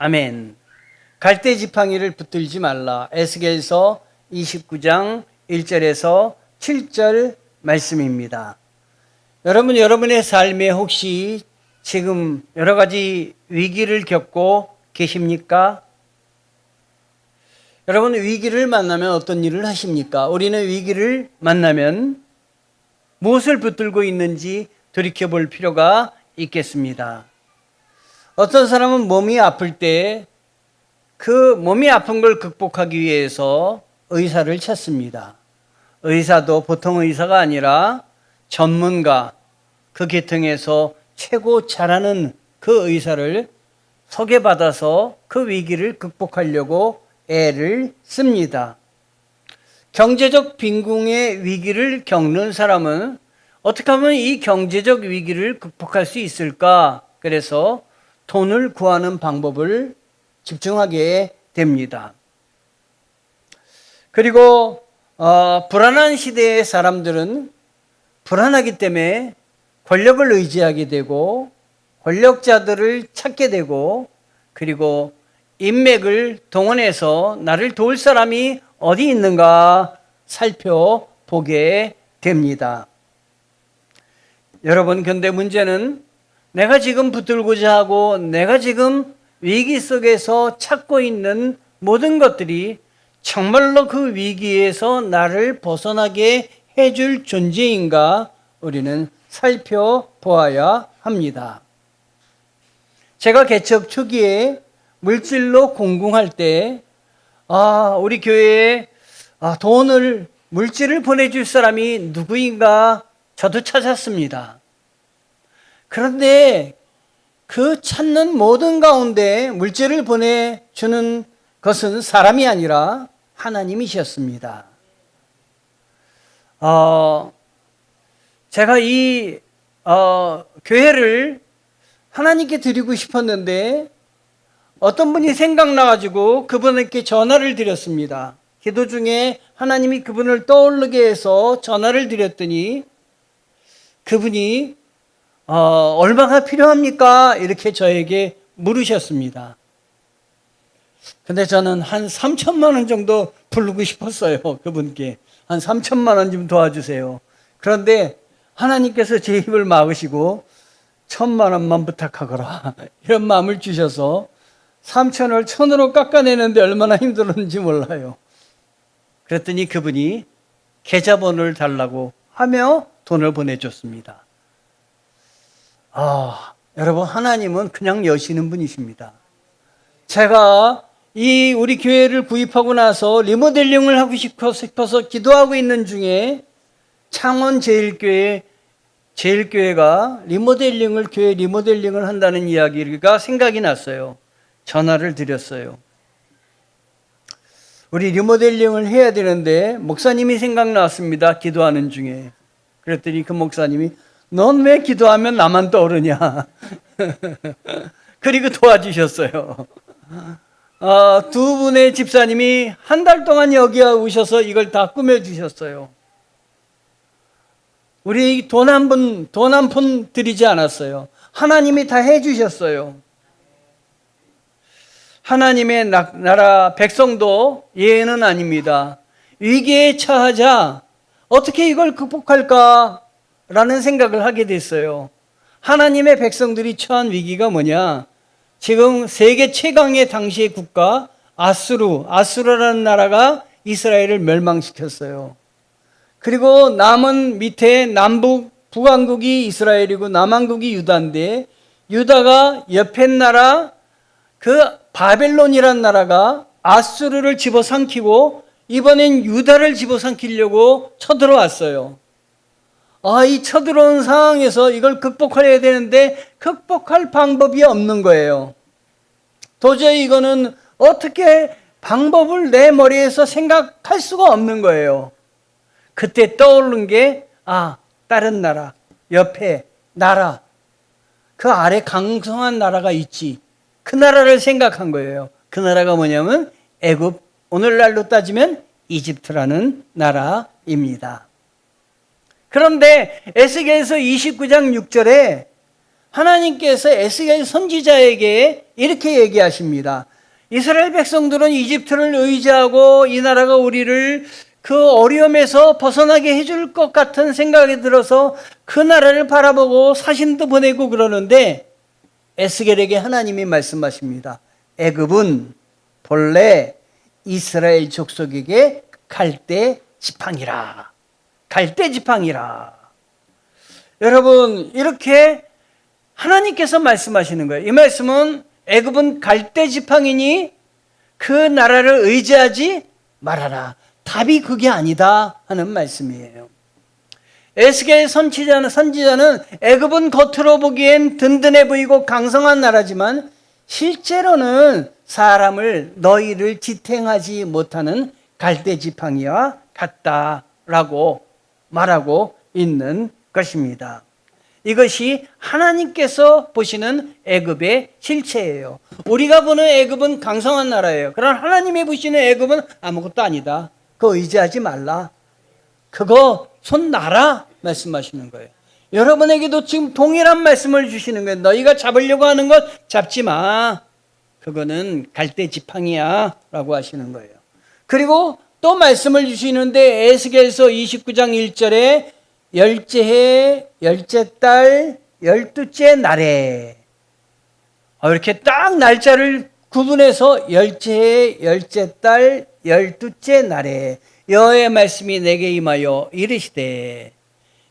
아멘. 갈대 지팡이를 붙들지 말라. 에스겔서 29장 1절에서 7절 말씀입니다. 여러분, 여러분의 삶에 혹시 지금 여러 가지 위기를 겪고 계십니까? 여러분, 위기를 만나면 어떤 일을 하십니까? 우리는 위기를 만나면 무엇을 붙들고 있는지 돌이켜볼 필요가 있겠습니다. 어떤 사람은 몸이 아플 때 그 몸이 아픈 걸 극복하기 위해서 의사를 찾습니다. 의사도 보통 의사가 아니라 전문가, 그 계통에서 최고 잘하는 그 의사를 소개받아서 그 위기를 극복하려고 애를 씁니다. 경제적 빈궁의 위기를 겪는 사람은 어떻게 하면 이 경제적 위기를 극복할 수 있을까? 그래서 돈을 구하는 방법을 집중하게 됩니다. 그리고 불안한 시대의 사람들은 불안하기 때문에 권력을 의지하게 되고 권력자들을 찾게 되고 그리고 인맥을 동원해서 나를 도울 사람이 어디 있는가 살펴보게 됩니다. 여러분, 근데 문제는 내가 지금 붙들고자 하고 내가 지금 위기 속에서 찾고 있는 모든 것들이 정말로 그 위기에서 나를 벗어나게 해줄 존재인가 우리는 살펴보아야 합니다. 제가 개척 초기에 물질로 공궁할 때 우리 교회에 물질을 보내줄 사람이 누구인가 저도 찾았습니다. 그런데 그 찾는 모든 가운데 물질을 보내주는 것은 사람이 아니라 하나님이셨습니다. 제가 이 교회를 하나님께 드리고 싶었는데 어떤 분이 생각나가지고 그분에게 전화를 드렸습니다. 기도 중에 하나님이 그분을 떠오르게 해서 전화를 드렸더니 그분이 얼마가 필요합니까? 이렇게 저에게 물으셨습니다. 근데 저는 한 3천만 원 정도 부르고 싶었어요. 그분께. 한 3천만 원 좀 도와주세요. 그런데 하나님께서 제 입을 막으시고 1,000만 원만 부탁하거라. 이런 마음을 주셔서 3천을 1,000으로 깎아내는데 얼마나 힘들었는지 몰라요. 그랬더니 그분이 계좌번호를 달라고 하며 돈을 보내줬습니다. 여러분, 하나님은 그냥 여시는 분이십니다. 제가 이 우리 교회를 구입하고 나서 리모델링을 하고 싶어서 기도하고 있는 중에 창원 제일교회가 교회 리모델링을 한다는 이야기가 생각이 났어요. 전화를 드렸어요. 우리 리모델링을 해야 되는데 목사님이 생각났습니다. 기도하는 중에. 그랬더니 그 목사님이 넌 왜 기도하면 나만 떠오르냐. 그리고 도와주셨어요. 두 분의 집사님이 한 달 동안 여기 오셔서 이걸 다 꾸며주셨어요. 우리 돈 한 푼 드리지 않았어요. 하나님이 다 해주셨어요. 하나님의 나라 백성도 예외는 아닙니다. 위기에 처하자 어떻게 이걸 극복할까? 라는 생각을 하게 됐어요. 하나님의 백성들이 처한 위기가 뭐냐? 지금 세계 최강의 당시의 국가 아수르라는 나라가 이스라엘을 멸망시켰어요. 그리고 남은 밑에 북왕국이 이스라엘이고 남왕국이 유다인데 유다가 옆에 나라 그 바벨론이라는 나라가 아수르를 집어삼키고 이번엔 유다를 집어삼키려고 쳐들어왔어요. 이 쳐들어온 상황에서 이걸 극복해야 되는데 극복할 방법이 없는 거예요. 도저히 이거는 어떻게 방법을 내 머리에서 생각할 수가 없는 거예요. 그때 떠오른 게 다른 나라, 옆에 나라, 그 아래 강성한 나라가 있지. 그 나라를 생각한 거예요. 그 나라가 뭐냐면 애굽, 오늘날로 따지면 이집트라는 나라입니다. 그런데 에스겔서 29장 6절에 하나님께서 에스겔 선지자에게 이렇게 얘기하십니다. 이스라엘 백성들은 이집트를 의지하고 이 나라가 우리를 그 어려움에서 벗어나게 해줄 것 같은 생각이 들어서 그 나라를 바라보고 사신도 보내고 그러는데 에스겔에게 하나님이 말씀하십니다. 애굽은 본래 이스라엘 족속에게 갈대 지팡이라. 갈대 지팡이라. 여러분, 이렇게 하나님께서 말씀하시는 거예요. 이 말씀은 애굽은 갈대 지팡이니 그 나라를 의지하지 말아라. 답이 그게 아니다 하는 말씀이에요. 에스겔 선지자는 애굽은 겉으로 보기엔 든든해 보이고 강성한 나라지만 실제로는 사람을 너희를 지탱하지 못하는 갈대 지팡이와 같다라고 말하고 있는 것입니다. 이것이 하나님께서 보시는 애굽의 실체예요. 우리가 보는 애굽은 강성한 나라예요. 그러나 하나님이 보시는 애굽은 아무것도 아니다. 그거 의지하지 말라. 그거 손 놔라 말씀하시는 거예요. 여러분에게도 지금 동일한 말씀을 주시는 거예요. 너희가 잡으려고 하는 것 잡지 마. 그거는 갈대 지팡이야 라고 하시는 거예요. 그리고 또 말씀을 주시는데 에스겔서 29장 1절에 열째 해, 열째 달, 12째 날에 이렇게 딱 날짜를 구분해서 열째 해, 열째 달, 12째 날에 여호와의 말씀이 내게 임하여 이르시되,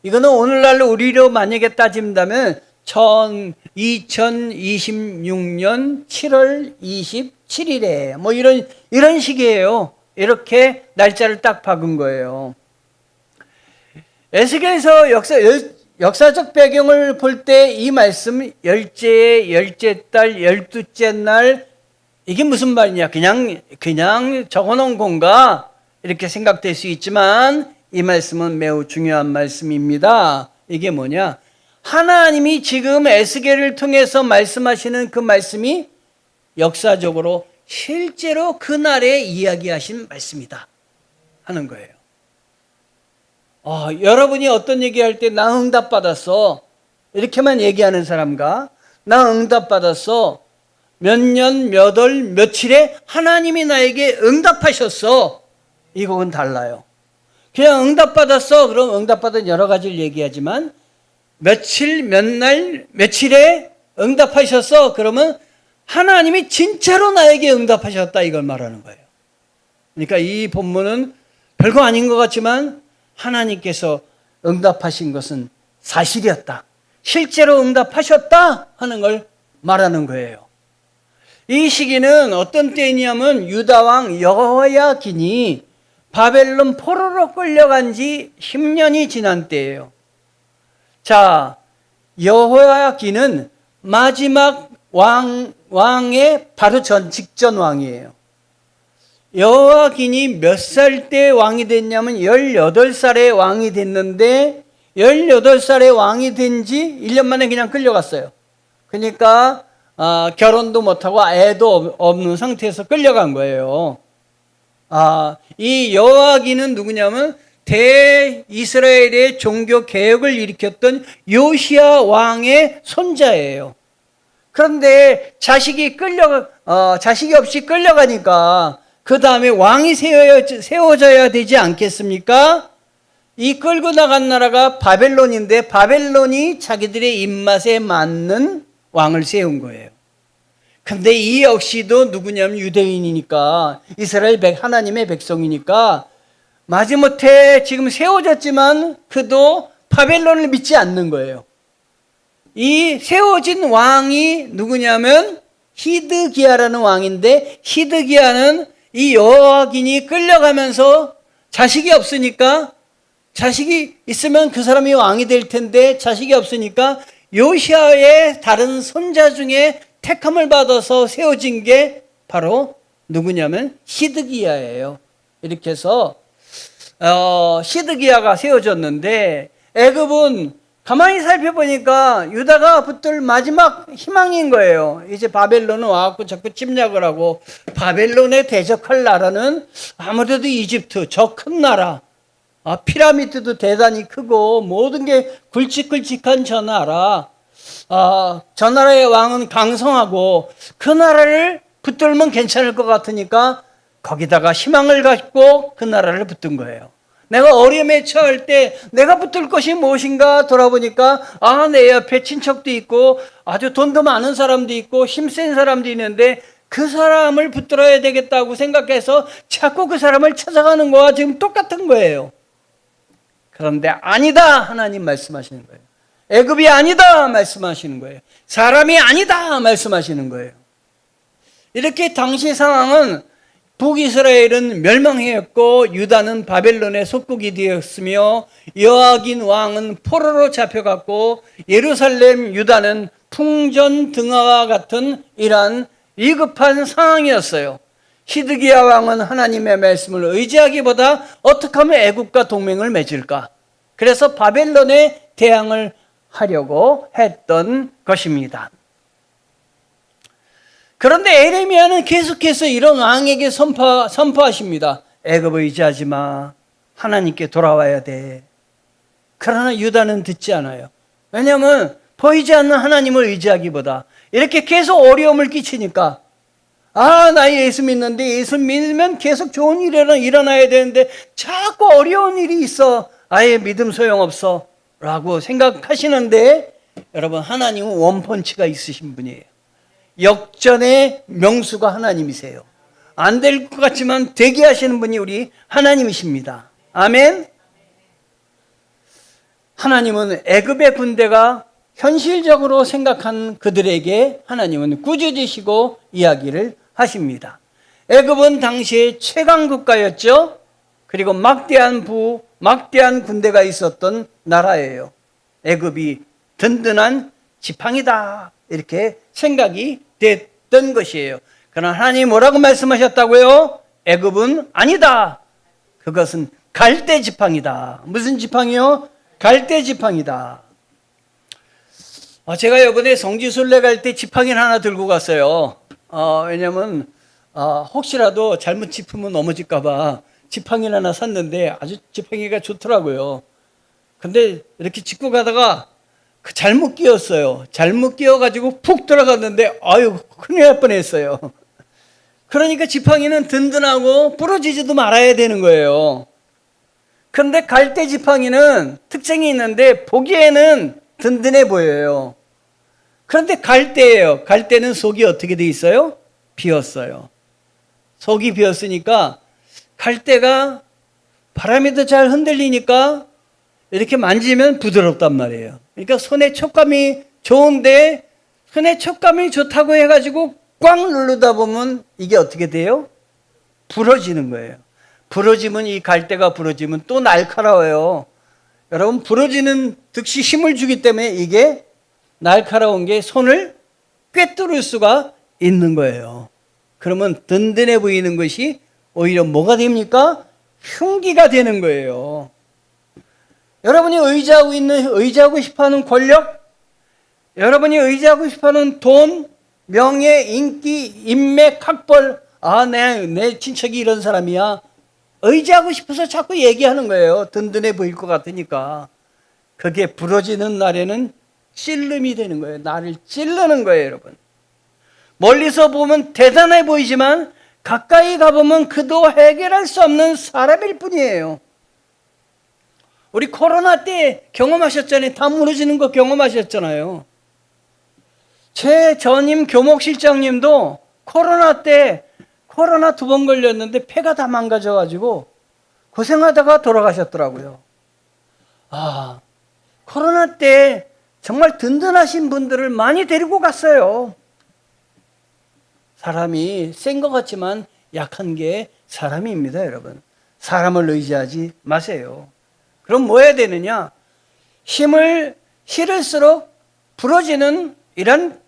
이거는 오늘날로 우리로 만약에 따진다면 2026년 7월 27일에 뭐 이런 식이에요. 이렇게 날짜를 딱 박은 거예요. 에스겔에서 역사적 배경을 볼 때 이 말씀 열째, 열째 달, 12째 날 이게 무슨 말이냐? 그냥 적어놓은 건가? 이렇게 생각될 수 있지만 이 말씀은 매우 중요한 말씀입니다. 이게 뭐냐? 하나님이 지금 에스겔을 통해서 말씀하시는 그 말씀이 역사적으로 실제로 그날에 이야기하신 말씀이다 하는 거예요. 여러분이 어떤 얘기할 때 나 응답받았어 이렇게만 얘기하는 사람과 나 응답받았어 몇 년, 몇 월, 며칠에 하나님이 나에게 응답하셨어 이거는 달라요. 그냥 응답받았어 그럼 응답받은 여러 가지를 얘기하지만 며칠, 몇 날, 며칠에 응답하셨어 그러면 하나님이 진짜로 나에게 응답하셨다 이걸 말하는 거예요. 그러니까 이 본문은 별거 아닌 것 같지만 하나님께서 응답하신 것은 사실이었다. 실제로 응답하셨다 하는 걸 말하는 거예요. 이 시기는 어떤 때이냐면 유다 왕 여호야긴이 바벨론 포로로 끌려간 지 10년이 지난 때예요. 자, 여호야긴은 마지막 왕의 바로 직전 왕이에요. 여호야긴이 몇 살 때 왕이 됐냐면 18살에 왕이 됐는데 18살에 왕이 된 지 1년 만에 그냥 끌려갔어요. 그러니까 결혼도 못하고 애도 없는 상태에서 끌려간 거예요. 이 여호야긴은 누구냐면 대이스라엘의 종교 개혁을 일으켰던 요시야 왕의 손자예요. 그런데 자식이 없이 끌려가니까 그 다음에 왕이 세워져야 되지 않겠습니까? 이 끌고 나간 나라가 바벨론인데 바벨론이 자기들의 입맛에 맞는 왕을 세운 거예요. 근데 이 역시도 누구냐면 유대인이니까 이스라엘 하나님의 백성이니까 마지못해 지금 세워졌지만 그도 바벨론을 믿지 않는 거예요. 이 세워진 왕이 누구냐면 히드기야라는 왕인데 히드기야는 이 여호야긴이 끌려가면서 자식이 없으니까 자식이 있으면 그 사람이 왕이 될 텐데 자식이 없으니까 요시야의 다른 손자 중에 택함을 받아서 세워진 게 바로 누구냐면 시드기야예요. 이렇게 해서 시드기야가 세워졌는데 애굽은 가만히 살펴보니까 유다가 붙들 마지막 희망인 거예요. 이제 바벨론은 와갖고 자꾸 침략을 하고 바벨론에 대적할 나라는 아무래도 이집트 저 큰 나라 피라미드도 대단히 크고 모든 게 굵직굵직한 저 나라 저 나라의 왕은 강성하고 그 나라를 붙들면 괜찮을 것 같으니까 거기다가 희망을 갖고 그 나라를 붙든 거예요. 내가 어려움에 처할 때 내가 붙들 것이 무엇인가 돌아보니까 내 옆에 친척도 있고 아주 돈도 많은 사람도 있고 힘센 사람도 있는데 그 사람을 붙들어야 되겠다고 생각해서 자꾸 그 사람을 찾아가는 거와 지금 똑같은 거예요. 그런데 아니다 하나님 말씀하시는 거예요. 애굽이 아니다 말씀하시는 거예요. 사람이 아니다 말씀하시는 거예요. 이렇게 당시 상황은 북이스라엘은 멸망하였고 유다는 바벨론의 속국이 되었으며 여아긴 왕은 포로로 잡혀갔고 예루살렘 유다는 풍전등화와 같은 이러한 위급한 상황이었어요. 시드기야 왕은 하나님의 말씀을 의지하기보다 어떻게 하면 애국과 동맹을 맺을까? 그래서 바벨론에 대항을 하려고 했던 것입니다. 그런데 에레미야는 계속해서 이런 왕에게 선포하십니다. 애굽을 의지하지 마. 하나님께 돌아와야 돼. 그러나 유다는 듣지 않아요. 왜냐하면 보이지 않는 하나님을 의지하기보다 이렇게 계속 어려움을 끼치니까 나 예수 믿는데 예수 믿으면 계속 좋은 일이 일어나야 되는데 자꾸 어려운 일이 있어. 아예 믿음 소용없어 라고 생각하시는데 여러분 하나님은 원펀치가 있으신 분이에요. 역전의 명수가 하나님이세요. 안 될 것 같지만 되게 하시는 분이 우리 하나님이십니다. 아멘. 하나님은 애굽의 군대가 현실적으로 생각한 그들에게 하나님은 꾸짖으시고 이야기를 하십니다. 애굽은 당시에 최강 국가였죠. 그리고 막대한 군대가 있었던 나라예요. 애굽이 든든한 지팡이다 이렇게 생각이 됐던 것이에요. 그러나 하나님이 뭐라고 말씀하셨다고요? 애굽은 아니다. 그것은 갈대 지팡이다. 무슨 지팡이요? 갈대 지팡이다. 제가 이번에 성지순례 갈 때 지팡이를 하나 들고 갔어요. 왜냐면 혹시라도 잘못 짚으면 넘어질까 봐 지팡이를 하나 샀는데 아주 지팡이가 좋더라고요. 근데 이렇게 짚고 가다가 잘못 끼웠어요. 잘못 끼워가지고 푹 들어갔는데 큰일 날 뻔했어요. 그러니까 지팡이는 든든하고 부러지지도 말아야 되는 거예요. 그런데 갈대 지팡이는 특징이 있는데 보기에는 든든해 보여요. 그런데 갈대예요. 갈대는 속이 어떻게 돼 있어요? 비었어요. 속이 비었으니까 갈대가 바람에도 잘 흔들리니까 이렇게 만지면 부드럽단 말이에요. 그러니까 손의 촉감이 좋은데 손의 촉감이 좋다고 해가지고 꽉 누르다 보면 이게 어떻게 돼요? 부러지는 거예요. 부러지면 이 갈대가 부러지면 또 날카로워요. 여러분 부러지는 즉시 힘을 주기 때문에 이게 날카로운 게 손을 꿰뚫을 수가 있는 거예요. 그러면 든든해 보이는 것이 오히려 뭐가 됩니까? 흉기가 되는 거예요. 여러분이 의지하고 싶어하는 권력, 여러분이 의지하고 싶어하는 돈, 명예, 인기, 인맥, 학벌, 내 친척이 이런 사람이야. 의지하고 싶어서 자꾸 얘기하는 거예요. 든든해 보일 것 같으니까. 그게 부러지는 날에는 찔름이 되는 거예요. 나를 찔르는 거예요, 여러분. 멀리서 보면 대단해 보이지만 가까이 가보면 그도 해결할 수 없는 사람일 뿐이에요. 우리 코로나 때 경험하셨잖아요. 다 무너지는 거 경험하셨잖아요. 제 전임 교목실장님도 코로나 때 코로나 2번 걸렸는데 폐가 다 망가져가지고 고생하다가 돌아가셨더라고요. 코로나 때 정말 든든하신 분들을 많이 데리고 갔어요. 사람이 센 것 같지만 약한 게 사람입니다, 여러분. 사람을 의지하지 마세요. 그럼 뭐 해야 되느냐? 힘을 실을수록 부러지는 이런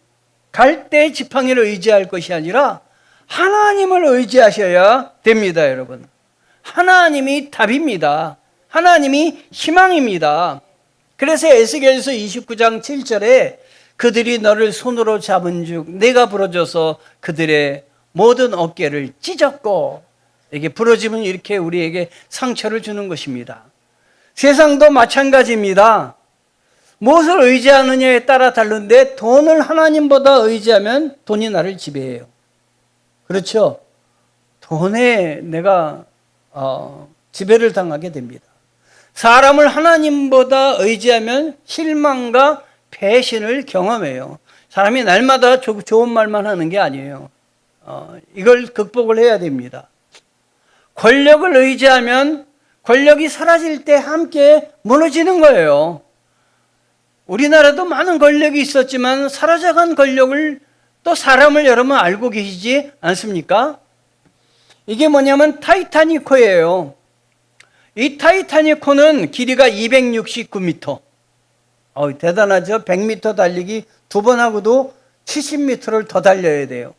갈대 지팡이를 의지할 것이 아니라 하나님을 의지하셔야 됩니다, 여러분. 하나님이 답입니다. 하나님이 희망입니다. 그래서 에스겔서 29장 7절에 그들이 너를 손으로 잡은 즉 내가 부러져서 그들의 모든 어깨를 찢었고, 이게 부러지면 이렇게 우리에게 상처를 주는 것입니다. 세상도 마찬가지입니다. 무엇을 의지하느냐에 따라 다른데 돈을 하나님보다 의지하면 돈이 나를 지배해요. 그렇죠? 돈에 내가 지배를 당하게 됩니다. 사람을 하나님보다 의지하면 실망과 배신을 경험해요. 사람이 날마다 좋은 말만 하는 게 아니에요. 이걸 극복을 해야 됩니다. 권력을 의지하면 권력이 사라질 때 함께 무너지는 거예요. 우리나라도 많은 권력이 있었지만 사라져간 권력을 또 사람을 여러분 알고 계시지 않습니까? 이게 뭐냐면 타이타닉호예요. 이 타이타닉호는 길이가 269m. 대단하죠? 100m 달리기 2번 하고도 70m를 더 달려야 돼요.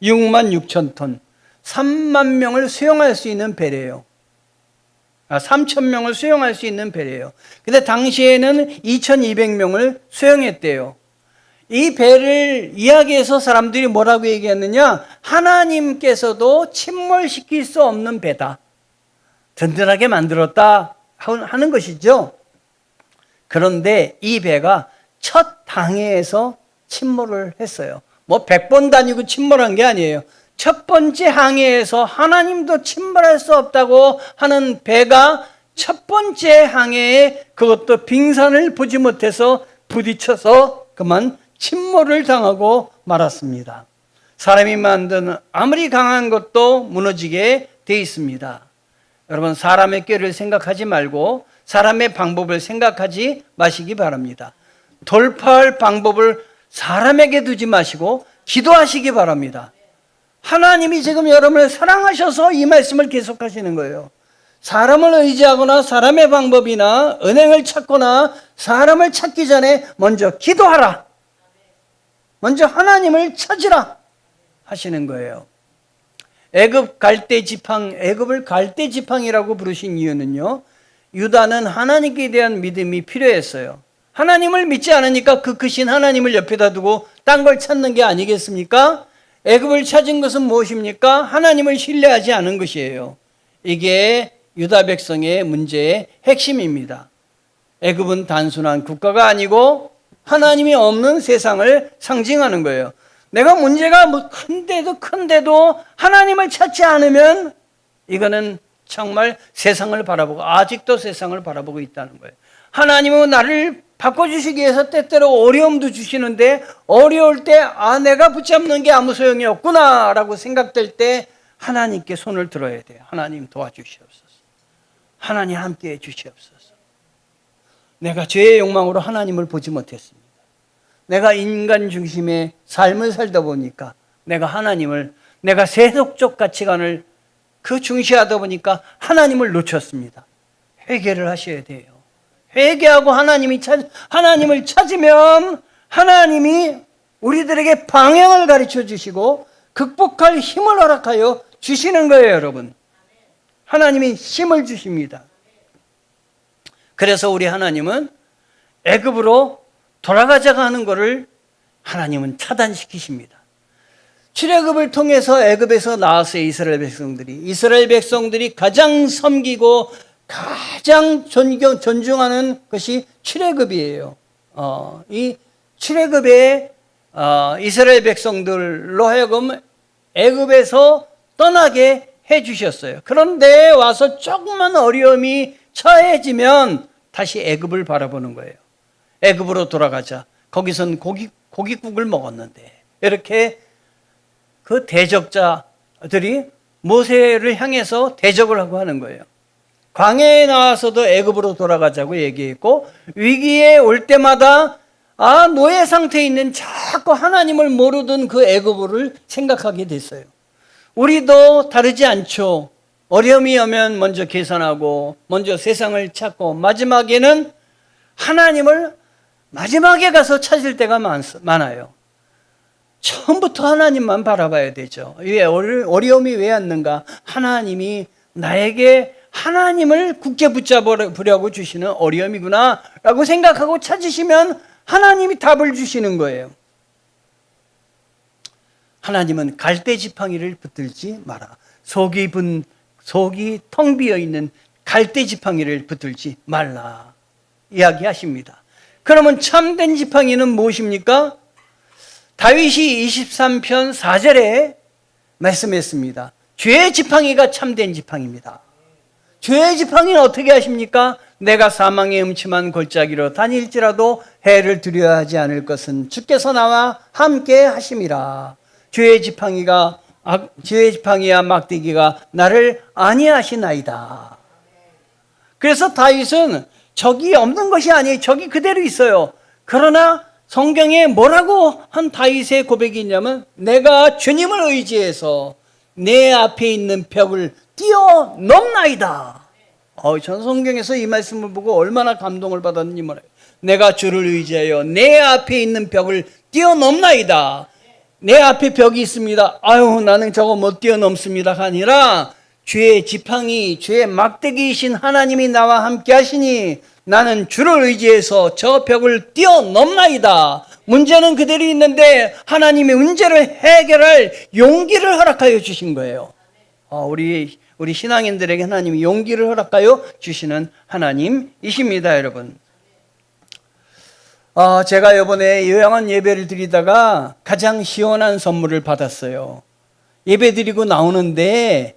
6만 6천 톤. 3만 명을 수용할 수 있는 배래요. 3천 명을 수용할 수 있는 배래요. 근데 당시에는 2,200명을 수용했대요. 이 배를 이야기해서 사람들이 뭐라고 얘기했느냐? 하나님께서도 침몰시킬 수 없는 배다. 든든하게 만들었다 하는 것이죠. 그런데 이 배가 첫 항해에서 침몰을 했어요. 뭐 100번 다니고 침몰한 게 아니에요. 첫 번째 항해에서 하나님도 침몰할 수 없다고 하는 배가 첫 번째 항해에 그것도 빙산을 보지 못해서 부딪혀서 그만 침몰을 당하고 말았습니다. 사람이 만든 아무리 강한 것도 무너지게 돼 있습니다. 여러분, 사람의 꾀를 생각하지 말고 사람의 방법을 생각하지 마시기 바랍니다. 돌파할 방법을 사람에게 두지 마시고 기도하시기 바랍니다. 하나님이 지금 여러분을 사랑하셔서 이 말씀을 계속하시는 거예요. 사람을 의지하거나 사람의 방법이나 은행을 찾거나 사람을 찾기 전에 먼저 기도하라. 먼저 하나님을 찾으라 하시는 거예요. 애굽 갈대 지팡, 애굽을 갈대 지팡이라고 부르신 이유는요, 유다는 하나님께 대한 믿음이 필요했어요. 하나님을 믿지 않으니까 그 크신 하나님을 옆에다 두고 딴 걸 찾는 게 아니겠습니까? 애굽을 찾은 것은 무엇입니까? 하나님을 신뢰하지 않은 것이에요. 이게 유다 백성의 문제의 핵심입니다. 애굽은 단순한 국가가 아니고 하나님이 없는 세상을 상징하는 거예요. 내가 문제가 뭐 큰데도 하나님을 찾지 않으면 이거는 정말 세상을 바라보고 아직도 세상을 바라보고 있다는 거예요. 하나님은 나를 바꿔주시기 위해서 때때로 어려움도 주시는데 어려울 때 내가 붙잡는 게 아무 소용이 없구나 라고 생각될 때 하나님께 손을 들어야 돼요. 하나님 도와주시옵소서. 하나님 함께해 주시옵소서. 내가 죄의 욕망으로 하나님을 보지 못했습니다. 내가 인간 중심의 삶을 살다 보니까 내가 세속적 가치관을 중시하다 보니까 하나님을 놓쳤습니다. 회개를 하셔야 돼요. 회개하고 하나님을 찾으면 하나님이 우리들에게 방향을 가르쳐 주시고 극복할 힘을 허락하여 주시는 거예요, 여러분. 하나님이 힘을 주십니다. 그래서 우리 하나님은 애굽으로 돌아가자고 하는 것을 하나님은 차단시키십니다. 출애굽을 통해서 애굽에서 나왔어요. 이스라엘 백성들이 가장 섬기고 가장 존중하는 것이 출애굽이에요. 이 출애굽에 이스라엘 백성들로 하여금 애굽에서 떠나게 해주셨어요. 그런데 와서 조금만 어려움이 처해지면 다시 애굽을 바라보는 거예요. 애굽으로 돌아가자. 거기선 고깃국을 먹었는데. 이렇게 그 대적자들이 모세를 향해서 대적을 하고 하는 거예요. 광야에 나와서도 애굽으로 돌아가자고 얘기했고, 위기에 올 때마다 노예 상태에 있는 자꾸 하나님을 모르던 그 애굽을 생각하게 됐어요. 우리도 다르지 않죠. 어려움이 오면 먼저 계산하고 먼저 세상을 찾고 마지막에는 하나님을 마지막에 가서 찾을 때가 많아요. 처음부터 하나님만 바라봐야 되죠. 왜 어려움이 왜 왔는가? 하나님이 나에게 하나님을 굳게 붙잡으려고 주시는 어려움이구나 라고 생각하고 찾으시면 하나님이 답을 주시는 거예요. 하나님은 갈대 지팡이를 붙들지 마라. 속이 텅 비어 있는 갈대 지팡이를 붙들지 말라 이야기하십니다. 그러면 참된 지팡이는 무엇입니까? 다윗이 23편 4절에 말씀했습니다. 죄의 지팡이가 참된 지팡이입니다. 죄의 지팡이는 어떻게 하십니까? 내가 사망의 음침한 골짜기로 다닐지라도 해를 두려워하지 않을 것은 주께서 나와 함께 하심이라. 죄의 지팡이와 막대기가 나를 안위하시나이다. 그래서 다윗은 적이 없는 것이 아니에요. 적이 그대로 있어요. 그러나 성경에 뭐라고 한 다윗의 고백이 있냐면, 내가 주님을 의지해서 내 앞에 있는 벽을 뛰어넘나이다. 전 성경에서 이 말씀을 보고 얼마나 감동을 받았는지 몰라요. 내가 주를 의지하여 내 앞에 있는 벽을 뛰어넘나이다. 내 앞에 벽이 있습니다. 아유, 나는 저거 못 뛰어넘습니다가 아니라, 죄의 지팡이, 죄의 막대기이신 하나님이 나와 함께 하시니 나는 주를 의지해서 저 벽을 뛰어넘나이다. 문제는 그대로 있는데 하나님의 문제를 해결할 용기를 허락하여 주신 거예요. 우리 신앙인들에게 하나님이 용기를 허락하여 주시는 하나님이십니다, 여러분. 제가 이번에 요양원 예배를 드리다가 가장 시원한 선물을 받았어요. 예배 드리고 나오는데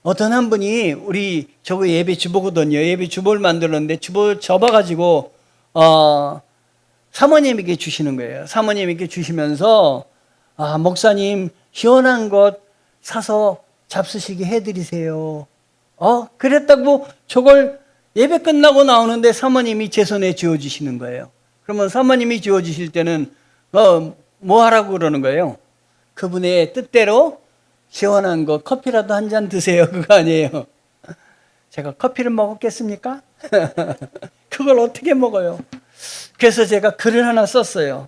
어떤 한 분이, 저거 예배 주보거든요. 예배 주보를 만들었는데 주보 접어가지고 사모님에게 주시는 거예요. 사모님에게 주시면서, 목사님 시원한 것 사서 잡수시게 해드리세요. 그랬다고 저걸 예배 끝나고 나오는데 사모님이 제 손에 쥐어주시는 거예요. 그러면 사모님이 쥐어주실 때는 뭐 하라고 그러는 거예요? 그분의 뜻대로 시원한 거 커피라도 한 잔 드세요, 그거 아니에요. 제가 커피를 먹었겠습니까? 그걸 어떻게 먹어요? 그래서 제가 글을 하나 썼어요.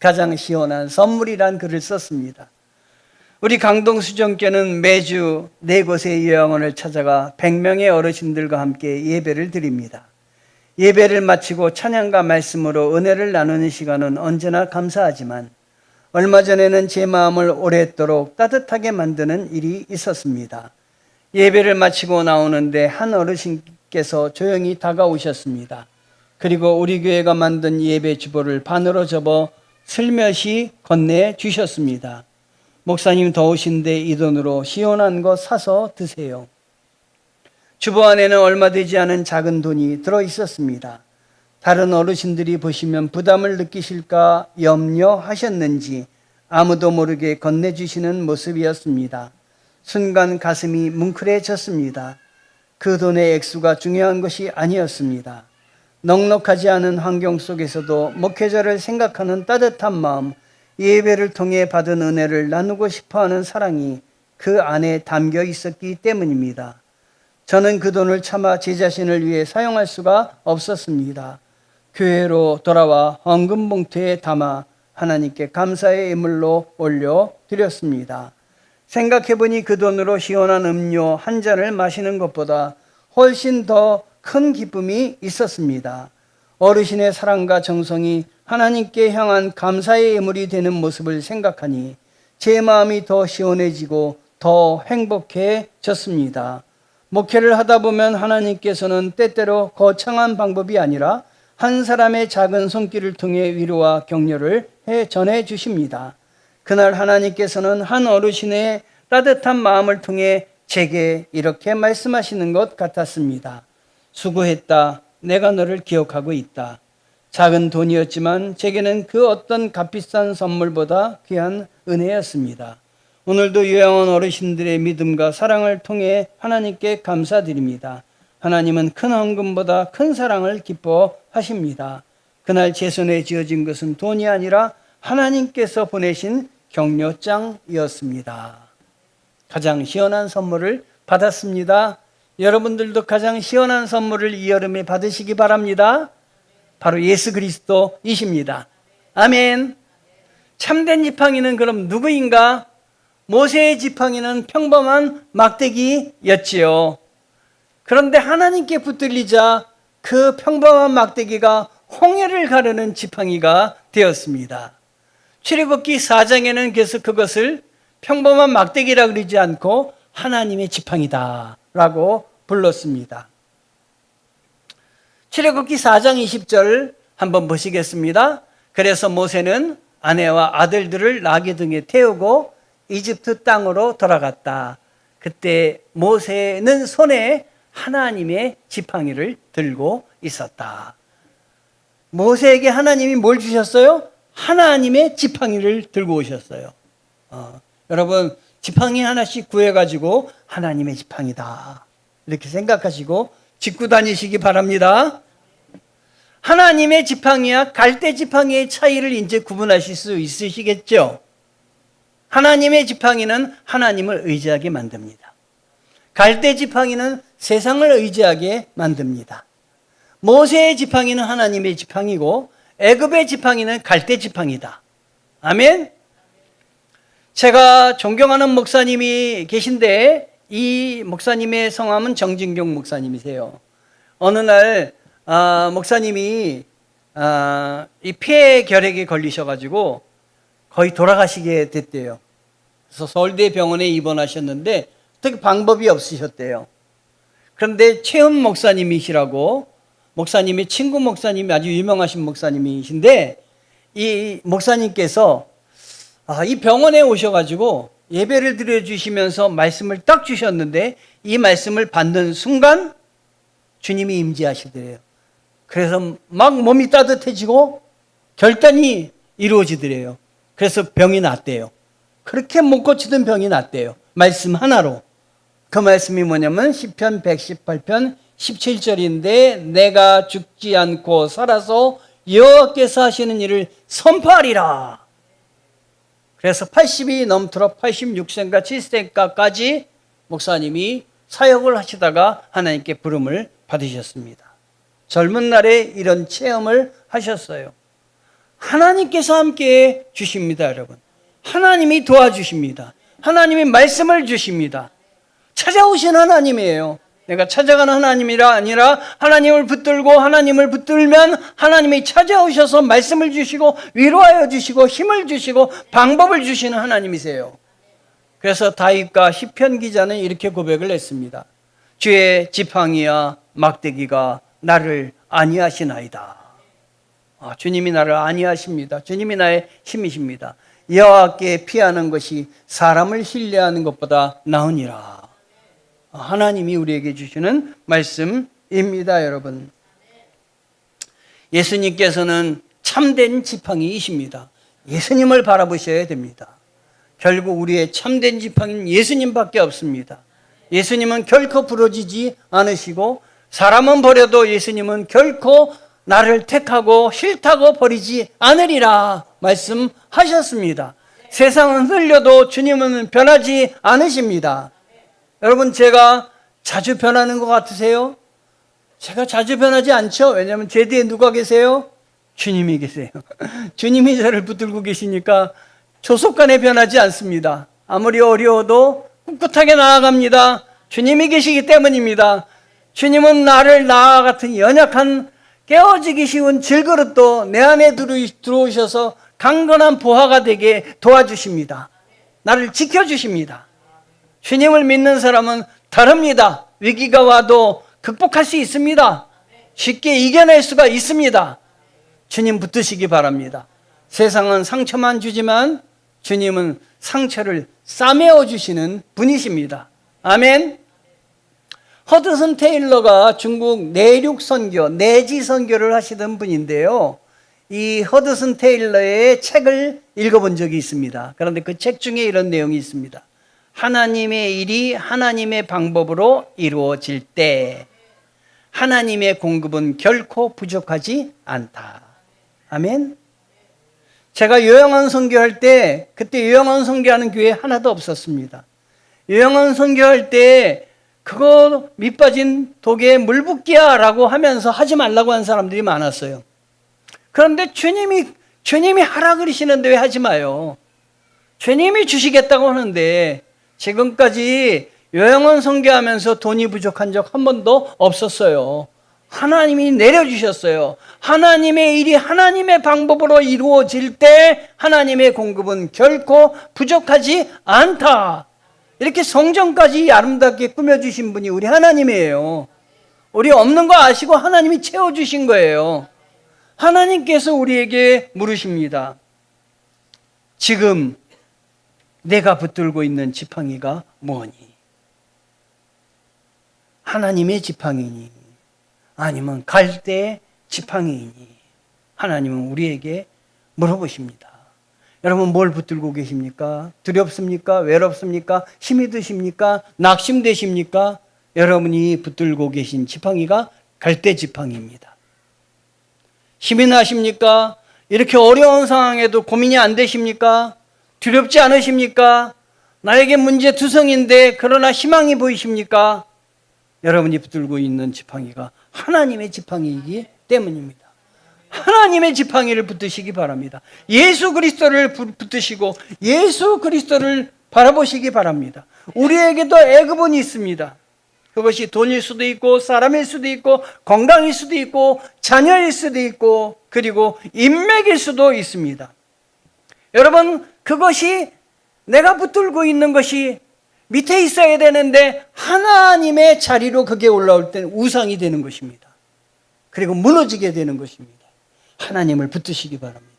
가장 시원한 선물이란 글을 썼습니다. 우리 강동수정교는 매주 4곳의 요양원을 찾아가 100명의 어르신들과 함께 예배를 드립니다. 예배를 마치고 찬양과 말씀으로 은혜를 나누는 시간은 언제나 감사하지만, 얼마 전에는 제 마음을 오랫도록 따뜻하게 만드는 일이 있었습니다. 예배를 마치고 나오는데 한 어르신께서 조용히 다가오셨습니다. 그리고 우리 교회가 만든 예배 주보를 반으로 접어 슬며시 건네 주셨습니다. 목사님 더우신데 이 돈으로 시원한 거 사서 드세요. 주보 안에는 얼마 되지 않은 작은 돈이 들어 있었습니다. 다른 어르신들이 보시면 부담을 느끼실까 염려하셨는지 아무도 모르게 건네주시는 모습이었습니다. 순간 가슴이 뭉클해졌습니다. 그 돈의 액수가 중요한 것이 아니었습니다. 넉넉하지 않은 환경 속에서도 목회자를 생각하는 따뜻한 마음, 예배를 통해 받은 은혜를 나누고 싶어하는 사랑이 그 안에 담겨 있었기 때문입니다. 저는 그 돈을 차마 제 자신을 위해 사용할 수가 없었습니다. 교회로 돌아와 헌금 봉투에 담아 하나님께 감사의 예물로 올려드렸습니다. 생각해보니 그 돈으로 시원한 음료 한 잔을 마시는 것보다 훨씬 더 큰 기쁨이 있었습니다. 어르신의 사랑과 정성이 하나님께 향한 감사의 예물이 되는 모습을 생각하니 제 마음이 더 시원해지고 더 행복해졌습니다. 목회를 하다 보면 하나님께서는 때때로 거창한 방법이 아니라 한 사람의 작은 손길을 통해 위로와 격려를 전해 주십니다. 그날 하나님께서는 한 어르신의 따뜻한 마음을 통해 제게 이렇게 말씀하시는 것 같았습니다. 수고했다. 내가 너를 기억하고 있다. 작은 돈이었지만 제게는 그 어떤 값비싼 선물보다 귀한 은혜였습니다. 오늘도 요양원 어르신들의 믿음과 사랑을 통해 하나님께 감사드립니다. 하나님은 큰 헌금보다 큰 사랑을 기뻐하십니다. 그날 제 손에 쥐어진 것은 돈이 아니라 하나님께서 보내신 격려장이었습니다. 가장 시원한 선물을 받았습니다. 여러분들도 가장 시원한 선물을 이 여름에 받으시기 바랍니다. 바로 예수 그리스도이십니다. 아멘. 참된 지팡이는 그럼 누구인가? 모세의 지팡이는 평범한 막대기였지요. 그런데 하나님께 붙들리자 그 평범한 막대기가 홍해를 가르는 지팡이가 되었습니다. 출애굽기 4장에는 계속 그것을 평범한 막대기라 그러지 않고 하나님의 지팡이다 라고 불렀습니다. 출애굽기 4장 20절 한번 보시겠습니다. 그래서 모세는 아내와 아들들을 나귀 등에 태우고 이집트 땅으로 돌아갔다. 그때 모세는 손에 하나님의 지팡이를 들고 있었다. 모세에게 하나님이 뭘 주셨어요? 하나님의 지팡이를 들고 오셨어요. 여러분, 지팡이 하나씩 구해가지고 하나님의 지팡이다, 이렇게 생각하시고 짚고 다니시기 바랍니다. 하나님의 지팡이와 갈대 지팡이의 차이를 이제 구분하실 수 있으시겠죠? 하나님의 지팡이는 하나님을 의지하게 만듭니다. 갈대 지팡이는 세상을 의지하게 만듭니다. 모세의 지팡이는 하나님의 지팡이고 애굽의 지팡이는 갈대 지팡이다. 아멘. 제가 존경하는 목사님이 계신데 이 목사님의 성함은 정진경 목사님이세요. 어느 날 목사님이 이 폐결핵에 걸리셔가지고 거의 돌아가시게 됐대요. 그래서 서울대 병원에 입원하셨는데 어떻게 방법이 없으셨대요. 그런데 최은 목사님이시라고, 목사님이 친구 목사님이 아주 유명하신 목사님이신데 이 목사님께서 이 병원에 오셔가지고 예배를 드려주시면서 말씀을 딱 주셨는데 이 말씀을 받는 순간 주님이 임재하시더래요. 그래서 막 몸이 따뜻해지고 결단이 이루어지더래요. 그래서 병이 낫대요. 그렇게 못 고치던 병이 낫대요. 말씀 하나로. 그 말씀이 뭐냐면 시편 118편 17절인데 내가 죽지 않고 살아서 여호와께서 하시는 일을 선포하리라. 그래서 80이 넘도록 86세인가 7세인가까지 목사님이 사역을 하시다가 하나님께 부름을 받으셨습니다. 젊은 날에 이런 체험을 하셨어요. 하나님께서 함께 주십니다, 여러분. 하나님이 도와주십니다. 하나님이 말씀을 주십니다. 찾아오신 하나님이에요. 내가 찾아가는 하나님이라 아니라 하나님을 붙들고 하나님을 붙들면 하나님이 찾아오셔서 말씀을 주시고 위로하여 주시고 힘을 주시고 방법을 주시는 하나님이세요. 그래서 다윗과 시편 기자는 이렇게 고백을 했습니다. 주의 지팡이와 막대기가 나를 안위하시나이다. 주님이 나를 안위하십니다. 주님이 나의 힘이십니다. 여호와께 피하는 것이 사람을 신뢰하는 것보다 나으니라. 하나님이 우리에게 주시는 말씀입니다, 여러분. 예수님께서는 참된 지팡이이십니다. 예수님을 바라보셔야 됩니다. 결국 우리의 참된 지팡이는 예수님밖에 없습니다. 예수님은 결코 부러지지 않으시고 사람은 버려도 예수님은 결코 나를 택하고 싫다고 버리지 않으리라 말씀하셨습니다. 세상은 흘려도 주님은 변하지 않으십니다. 여러분, 제가 자주 변하는 것 같으세요? 제가 자주 변하지 않죠? 왜냐하면 제 뒤에 누가 계세요? 주님이 계세요. 주님이 저를 붙들고 계시니까 조속간에 변하지 않습니다. 아무리 어려워도 꿋꿋하게 나아갑니다. 주님이 계시기 때문입니다. 주님은 나를 나와 같은 연약한 깨어지기 쉬운 질그릇도 내 안에 들어오셔서 강건한 보화가 되게 도와주십니다. 나를 지켜주십니다. 주님을 믿는 사람은 다릅니다. 위기가 와도 극복할 수 있습니다. 쉽게 이겨낼 수가 있습니다. 주님 붙드시기 바랍니다. 세상은 상처만 주지만 주님은 상처를 싸매어 주시는 분이십니다. 아멘. 허드슨 테일러가 중국 내륙 선교, 내지 선교를 하시던 분인데요. 이 허드슨 테일러의 책을 읽어본 적이 있습니다. 그런데 그 책 중에 이런 내용이 있습니다. 하나님의 일이 하나님의 방법으로 이루어질 때 하나님의 공급은 결코 부족하지 않다. 아멘. 제가 요양원 선교할 때 그때 요양원 선교하는 교회 하나도 없었습니다. 요양원 선교할 때 그거 밑빠진 독에 물 붓기야 라고 하면서 하지 말라고 한 사람들이 많았어요. 그런데 주님이 하라 그러시는데 왜 하지 마요? 주님이 주시겠다고 하는데 지금까지 요양원 선교하면서 돈이 부족한 적 한 번도 없었어요. 하나님이 내려주셨어요. 하나님의 일이 하나님의 방법으로 이루어질 때 하나님의 공급은 결코 부족하지 않다. 이렇게 성전까지 아름답게 꾸며주신 분이 우리 하나님이에요. 우리 없는 거 아시고 하나님이 채워주신 거예요. 하나님께서 우리에게 물으십니다. 지금 내가 붙들고 있는 지팡이가 뭐니? 하나님의 지팡이니? 아니면 갈대의 지팡이니? 하나님은 우리에게 물어보십니다. 여러분 뭘 붙들고 계십니까? 두렵습니까? 외롭습니까? 힘이 드십니까? 낙심되십니까? 여러분이 붙들고 계신 지팡이가 갈대 지팡이입니다. 힘이 나십니까? 이렇게 어려운 상황에도 고민이 안 되십니까? 두렵지 않으십니까? 나에게 문제 투성인데 그러나 희망이 보이십니까? 여러분이 붙들고 있는 지팡이가 하나님의 지팡이이기 때문입니다. 하나님의 지팡이를 붙드시기 바랍니다. 예수 그리스도를 붙드시고 예수 그리스도를 바라보시기 바랍니다. 우리에게도 애굽은 있습니다. 그것이 돈일 수도 있고 사람일 수도 있고 건강일 수도 있고 자녀일 수도 있고 그리고 인맥일 수도 있습니다. 여러분 그것이 내가 붙들고 있는 것이 밑에 있어야 되는데 하나님의 자리로 그게 올라올 때는 우상이 되는 것입니다. 그리고 무너지게 되는 것입니다. 하나님을 붙드시기 바랍니다.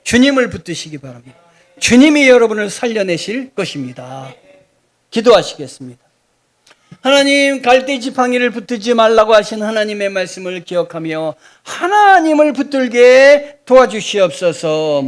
주님을 붙드시기 바랍니다. 주님이 여러분을 살려내실 것입니다. 기도하시겠습니다. 하나님, 갈대 지팡이를 붙들지 말라고 하신 하나님의 말씀을 기억하며 하나님을 붙들게 도와주시옵소서.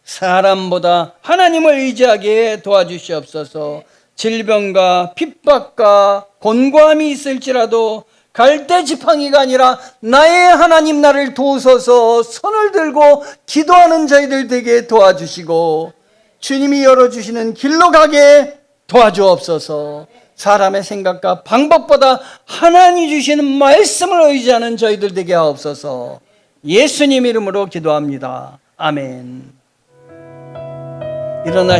사람보다 하나님을 의지하게 도와주시옵소서. 질병과 핍박과 곤고함이 있을지라도 갈대 지팡이가 아니라 나의 하나님 나를 도우소서 손을 들고 기도하는 저희들 되게 도와주시고 주님이 열어주시는 길로 가게 도와주옵소서. 사람의 생각과 방법보다 하나님이 주시는 말씀을 의지하는 저희들 되게 하옵소서. 예수님 이름으로 기도합니다. 아멘. 일어나시